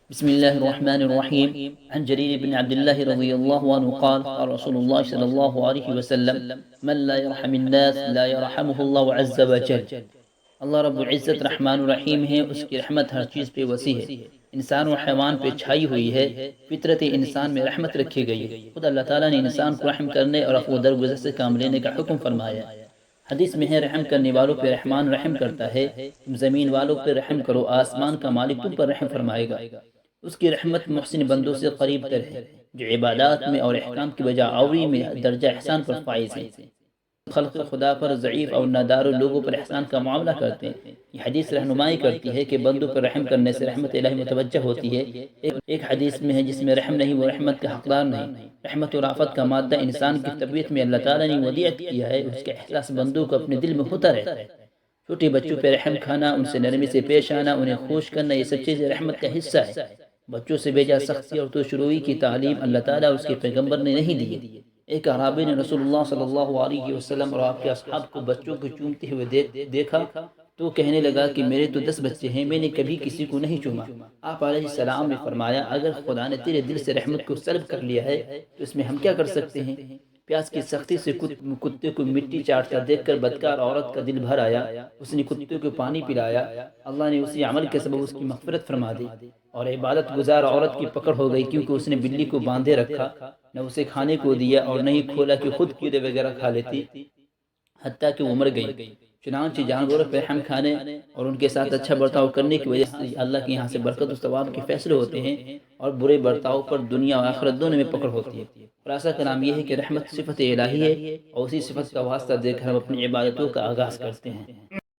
بسم الله الرحمن الرحيم. عن جرير بن عبد الله رضي الله عنه قال قال رسول الله صلى الله عليه وسلم: من لا يرحم الناس لا يرحمه الله عز وجل. اللہ رب العزت رحمان الرحیم ہے، اس کی رحمت ہر چیز پہ وسیع ہے، انسان اور حیوان پہ چھائی ہوئی ہے، فطرت انسان میں رحمت رکھی گئی ہے۔ خود اللہ تعالیٰ نے انسان کو رحم کرنے اور عفو و درگزر سے کام لینے کا حکم فرمایا ہے۔ حدیث میں ہے، رحم کرنے والوں پہ رحمان رحم کرتا ہے، تم زمین والوں پہ رحم کرو، آسمان کا مالک تم پر رحم فرمائے گا۔ اس کی رحمت محسن بندوں سے قریب تر ہے، جو عبادات میں اور احکام کی بجا آوری میں درجہ احسان پر فائز ہیں، خلق خدا پر ضعیف اور نادار لوگوں پر احسان کا معاملہ کرتے ہیں۔ یہ حدیث رہنمائی کرتی ہے کہ بندوں پر رحم کرنے سے رحمت الہی متوجہ ہوتی ہے۔ ایک حدیث میں ہے، جس میں رحم نہیں وہ رحمت کا حقدار نہیں۔ رحمت و رافت کا مادہ انسان کی طبیعت میں اللہ تعالیٰ نے ودیعت کیا ہے، اس کا احساس بندوں کو اپنے دل میں ہوتا رہتا ہے۔ چھوٹے بچوں پہ رحم کھانا، ان سے نرمی سے پیش آنا، انہیں خوش کرنا، یہ سب چیزیں رحمت کا حصہ ہے۔ بچوں سے بے جا سختی اور توشروئی کی تعلیم اللہ تعالیٰ اس کے پیغمبر نے نہیں دی۔ ایک اعرابی نے رسول اللہ صلی اللہ علیہ وسلم اور آپ کے اصحاب کو بچوں کو چومتے ہوئے دیکھا تو کہنے لگا کہ میرے تو 10 بچے ہیں، میں نے کبھی کسی کو نہیں چوما۔ آپ علیہ السلام نے فرمایا، اگر خدا نے تیرے دل سے رحمت کو سلب کر لیا ہے تو اس میں ہم کیا کر سکتے ہیں؟ پیاس کی سختی سے کتے کو مٹی چاٹتا دیکھ کر بدکار عورت کا دل بھر آیا، اس نے کتے کو پانی پلایا، اللہ نے اسی عمل کے سبب اس کی مغفرت فرما دی۔ اور عبادت گزار عورت کی پکڑ ہو گئی، کیونکہ اس نے بلی کو باندھے رکھا، نہ اسے کھانے کو دیا اور نہ ہی کھولا کہ خود کیڑے وغیرہ کھا لیتی، حتیٰ کہ وہ مر گئی۔ چنانچہ جانوروں پہ رحم کھانے اور ان کے ساتھ اچھا برتاؤ کرنے کی وجہ سے اللہ کے یہاں سے برکت و ثواب کے فیصلے ہوتے ہیں، اور برے برتاؤ پر دنیا و آخرت دونوں میں پکڑ ہوتی ہے۔ خلاصہ کلام یہ ہے کہ رحمت صفت الہی ہے، اور اسی صفت کا واسطہ دے کر ہم اپنی عبادتوں کا آغاز کرتے ہیں۔